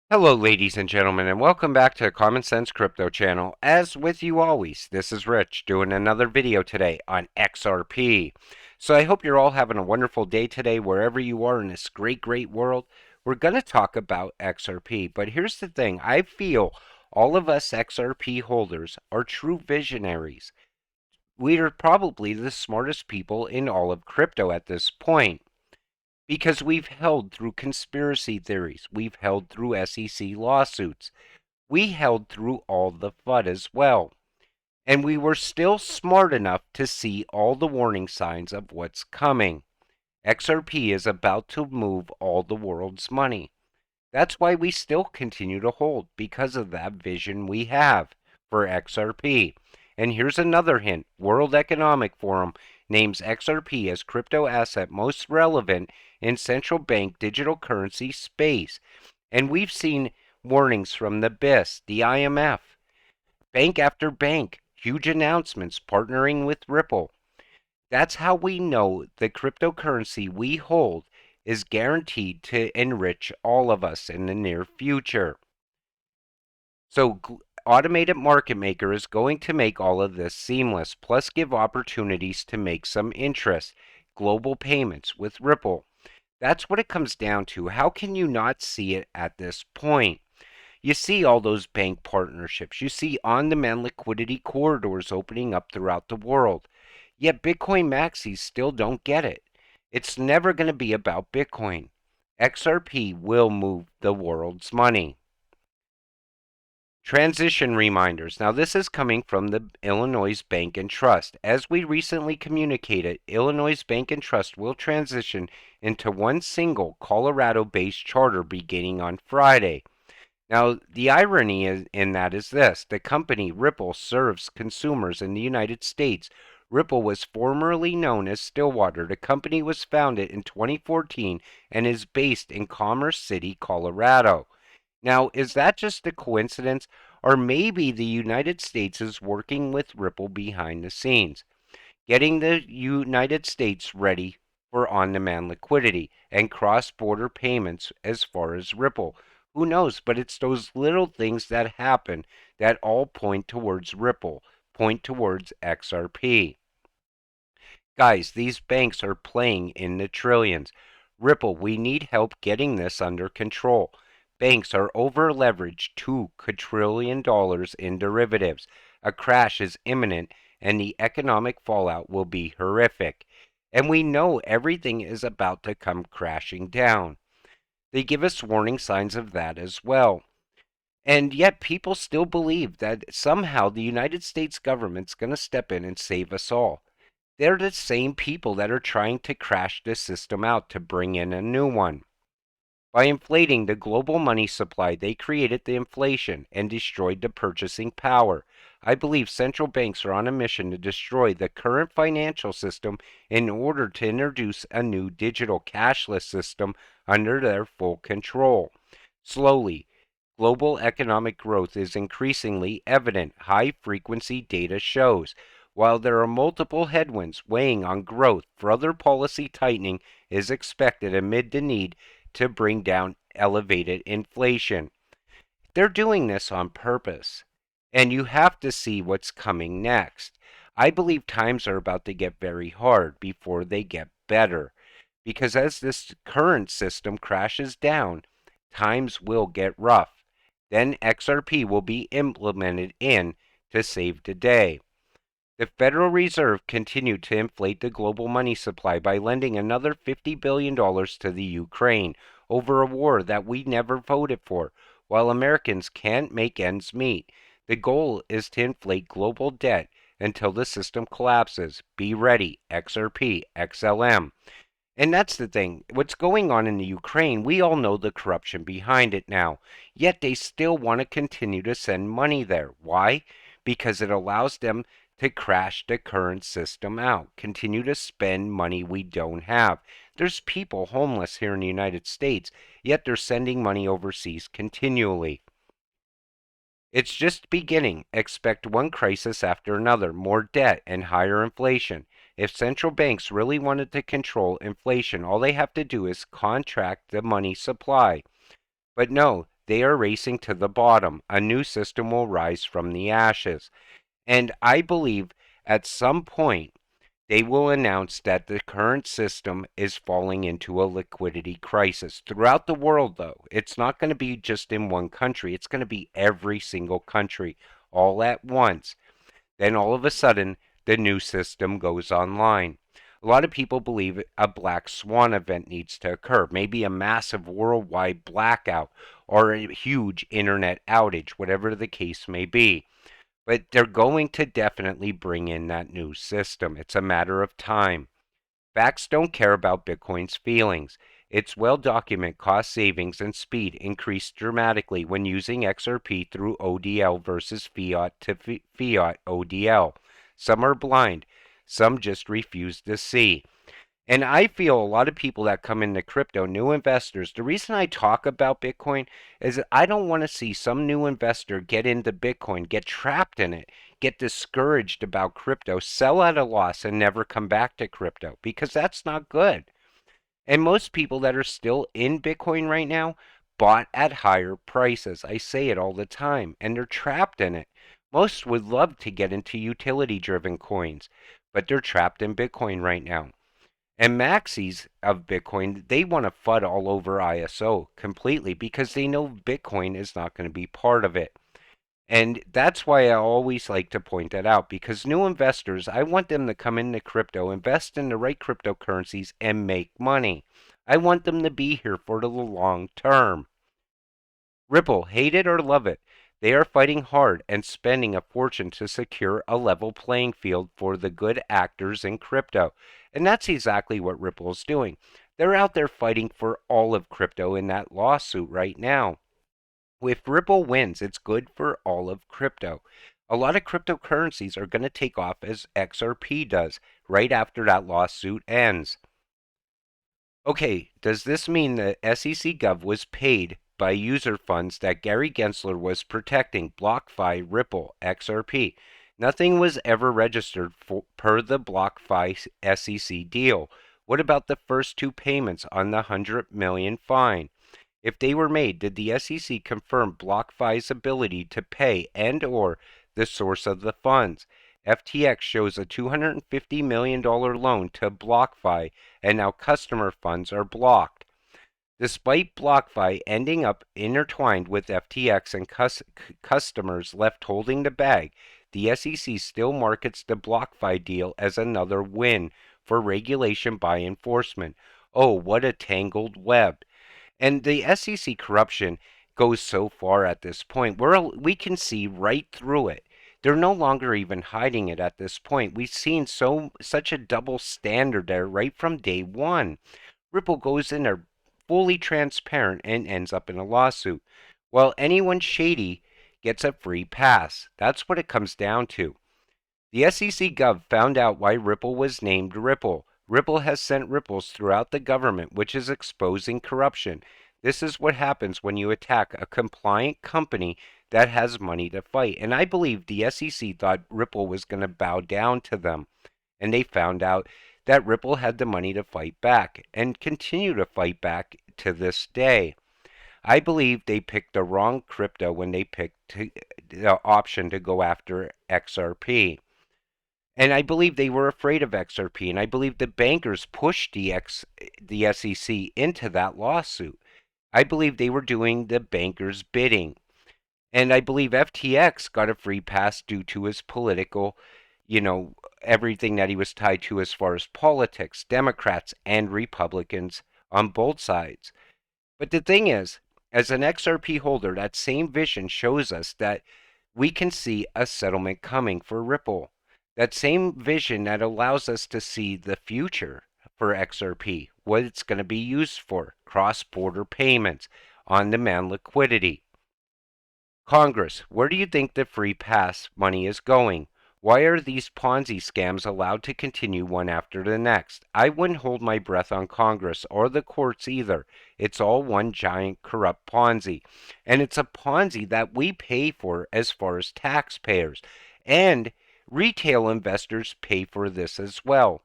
Hello, ladies and gentlemen, and welcome back to Common Sense Crypto channel. As with you always, this is Rich doing another video today on XRP. So I hope you're all having a wonderful day today wherever you are in this great world. We're going to talk about XRP, but here's the thing. I feel all of us XRP holders are true visionaries. We are probably the smartest people in all of crypto at this point. Because we've held through conspiracy theories, we've held through SEC lawsuits, we held through all the FUD as well. And we were still smart enough to see all the warning signs of what's coming. XRP is about to move all the world's money. That's why we still continue to hold, because of that vision we have for XRP. And here's another hint. World Economic Forum names XRP as crypto asset most relevant in central bank digital currency space. And we've seen warnings from the BIS, the IMF, bank after bank, huge announcements partnering with Ripple. That's how we know the cryptocurrency we hold is guaranteed to enrich all of us in the near future. So Automated Market Maker is going to make all of this seamless, plus give opportunities to make some interest, global payments with Ripple. That's what it comes down to. How can you not see it at this point? You see all those bank partnerships. You see on-demand liquidity corridors opening up throughout the world. Yet Bitcoin maxis still don't get it. It's never going to be about Bitcoin. XRP will move the world's money. Transition reminders. Now, this is coming from the Illinois Bank and Trust. As we recently communicated, Illinois Bank and Trust will transition into one single Colorado-based charter beginning on Friday. Now, the irony in that is this. The company Ripple serves consumers in the United States. Ripple was formerly known as Stillwater. The company was founded in 2014 and is based in Commerce City, Colorado. Now, is that just a coincidence? Or maybe the United States is working with Ripple behind the scenes, getting the United States ready for on-demand liquidity and cross-border payments as far as Ripple. Who knows? But it's those little things that happen that all point towards Ripple, point towards XRP. Guys, these banks are playing in the trillions. Ripple, we need help getting this under control. Banks are over-leveraged $2 quadrillion in derivatives. A crash is imminent, and the economic fallout will be horrific. And we know everything is about to come crashing down. They give us warning signs of that as well. And yet people still believe that somehow the United States government's going to step in and save us all. They're the same people that are trying to crash this system out to bring in a new one. By inflating the global money supply, they created the inflation and destroyed the purchasing power. I believe central banks are on a mission to destroy the current financial system in order to introduce a new digital cashless system under their full control. Slowly, global economic growth is increasingly evident, high-frequency data shows. While there are multiple headwinds weighing on growth, further policy tightening is expected amid the need to bring down elevated inflation. They're doing this on purpose, and you have to see what's coming next. I believe times are about to get very hard before they get better, because as this current system crashes down, times will get rough. Then XRP will be implemented in to save the day. The Federal Reserve continued to inflate the global money supply by lending another $50 billion to the Ukraine over a war that we never voted for, while Americans can't make ends meet. The goal is to inflate global debt until the system collapses. Be ready, XRP, XLM. And that's the thing. What's going on in the Ukraine, we all know the corruption behind it now. Yet they still want to continue to send money there. Why? Because it allows them to crash the current system out, continue to spend money we don't have. There's people homeless here in the United States, yet they're sending money overseas continually. It's just beginning. Expect one crisis after another, more debt and higher inflation. If central banks really wanted to control inflation, all they have to do is contract the money supply. But no, They are racing to the bottom. A new system will rise from the ashes. And I believe at some point they will announce that the current system is falling into a liquidity crisis. Throughout the world, though, it's not going to be just in one country, it's going to be every single country all at once. Then all of a sudden, the new system goes online. A lot of people believe a black swan event needs to occur, maybe a massive worldwide blackout or a huge internet outage, whatever the case may be. But they're going to definitely bring in that new system. It's a matter of time. Facts don't care about Bitcoin's feelings. Its well documented cost savings and speed increased dramatically when using XRP through ODL versus fiat to fiat ODL. Some are blind, some just refuse to see. And I feel a lot of people that come into crypto, new investors, the reason I talk about Bitcoin is that I don't want to see some new investor get into Bitcoin, get trapped in it, get discouraged about crypto, sell at a loss, and never come back to crypto because that's not good. And most people that are still in Bitcoin right now bought at higher prices. I say it all the time, and they're trapped in it. Most would love to get into utility driven coins, but they're trapped in Bitcoin right now. And maxis of Bitcoin, they want to FUD all over ISO completely because they know Bitcoin is not going to be part of it. And that's why I always like to point that out because new investors, I want them to come into crypto, invest in the right cryptocurrencies, and make money. I want them to be here for the long term. Ripple, hate it or love it, they are fighting hard and spending a fortune to secure a level playing field for the good actors in crypto. And that's exactly what Ripple is doing. They're out there fighting for all of crypto in that lawsuit right now. If Ripple wins, it's good for all of crypto. A lot of cryptocurrencies are going to take off as XRP does right after that lawsuit ends. Okay, does this mean the SEC Gov was paid by user funds that Gary Gensler was protecting BlockFi, Ripple, XRP? Nothing was ever registered per the BlockFi SEC deal. What about the first two payments on the $100 million fine? If they were made, did the SEC confirm BlockFi's ability to pay and or the source of the funds? FTX shows a $250 million loan to BlockFi, and now customer funds are blocked. Despite BlockFi ending up intertwined with FTX and customers left holding the bag, the SEC still markets the BlockFi deal as another win for regulation by enforcement. Oh, what a tangled web. And the SEC corruption goes so far at this point where we can see right through it. They're no longer even hiding it at this point. We've seen such a double standard there right from day one. Ripple goes in there fully transparent and ends up in a lawsuit. While anyone shady gets a free pass. That's what it comes down to. The SEC Gov found out why Ripple was named Ripple. Ripple has sent ripples throughout the government, which is exposing corruption. This is what happens when you attack a compliant company that has money to fight. And I believe the SEC thought Ripple was going to bow down to them. And they found out that Ripple had the money to fight back and continue to fight back to this day. I believe they picked the wrong crypto when they picked the option to go after XRP. And I believe they were afraid of XRP, and I believe the bankers pushed the SEC into that lawsuit. I believe they were doing the bankers' bidding. And I believe FTX got a free pass due to his political, everything that he was tied to as far as politics, Democrats and Republicans on both sides. But the thing is, as an XRP holder, that same vision shows us that we can see a settlement coming for Ripple. That same vision that allows us to see the future for XRP, what it's going to be used for, cross-border payments, on-demand liquidity. Congress, where do you think the free pass money is going? Why are these Ponzi scams allowed to continue one after the next? I wouldn't hold my breath on Congress or the courts either. It's all one giant corrupt Ponzi. And it's a Ponzi that we pay for as far as taxpayers. And retail investors pay for this as well.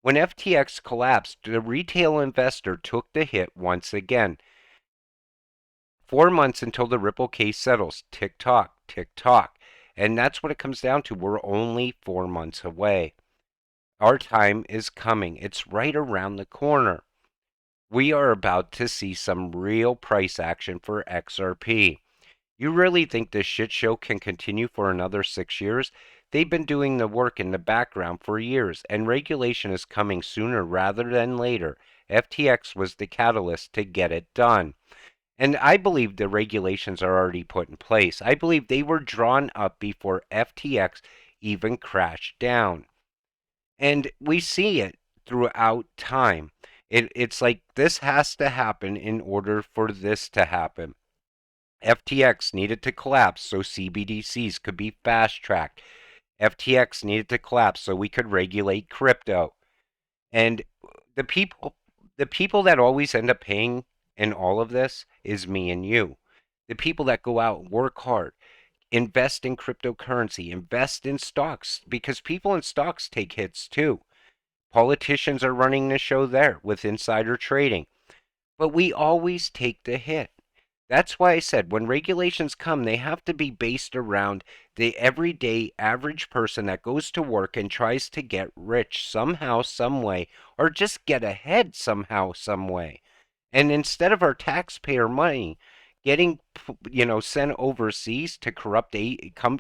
When FTX collapsed, the retail investor took the hit once again. 4 months until the Ripple case settles. Tick tock, tick tock. And that's what it comes down to. We're only 4 months away. Our time is coming. It's right around the corner. We are about to see some real price action for XRP. You really think this shit show can continue for another 6 years? They've been doing the work in the background for years, and regulation is coming sooner rather than later. FTX was the catalyst to get it done. And I believe the regulations are already put in place. I believe they were drawn up before FTX even crashed down. And we see it throughout time. It's like this has to happen in order for this to happen. FTX needed to collapse so CBDCs could be fast tracked. FTX needed to collapse so we could regulate crypto. And the people the people that always end up paying in all of this is me and you. The people that go out, work hard, invest in cryptocurrency, invest in stocks, because people in stocks take hits too. Politicians are running the show there with insider trading. But we always take the hit. That's why I said when regulations come, they have to be based around the everyday average person that goes to work and tries to get rich somehow, some way, or just get ahead somehow, some way. And instead of our taxpayer money getting, sent overseas to corrupt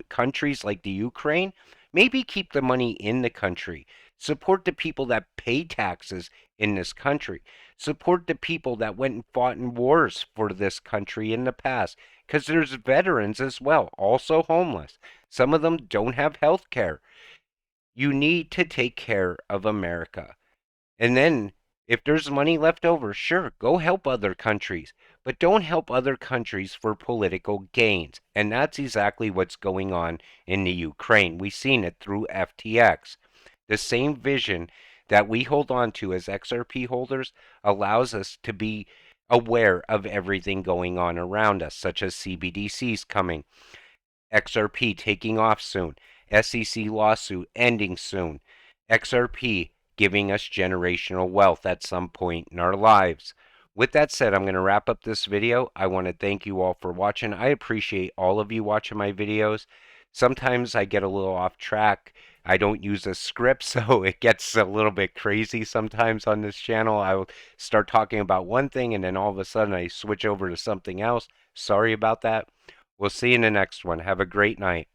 countries like the Ukraine, maybe keep the money in the country. Support the people that pay taxes in this country. Support the people that went and fought in wars for this country in the past. Because there's veterans as well, also homeless. Some of them don't have health care. You need to take care of America. And then, if there's money left over, sure, go help other countries. But don't help other countries for political gains. And that's exactly what's going on in the Ukraine. We've seen it through FTX. The same vision that we hold on to as XRP holders allows us to be aware of everything going on around us, such as CBDCs coming, XRP taking off soon, SEC lawsuit ending soon, XRP giving us generational wealth at some point in our lives. With that said, I'm going to wrap up this video. I want to thank you all for watching. I appreciate all of you watching my videos. Sometimes I get a little off track. I don't use a script, so it gets a little bit crazy sometimes on this channel. I will start talking about one thing and then all of a sudden I switch over to something else. Sorry about that. We'll see you in the next one. Have a great night.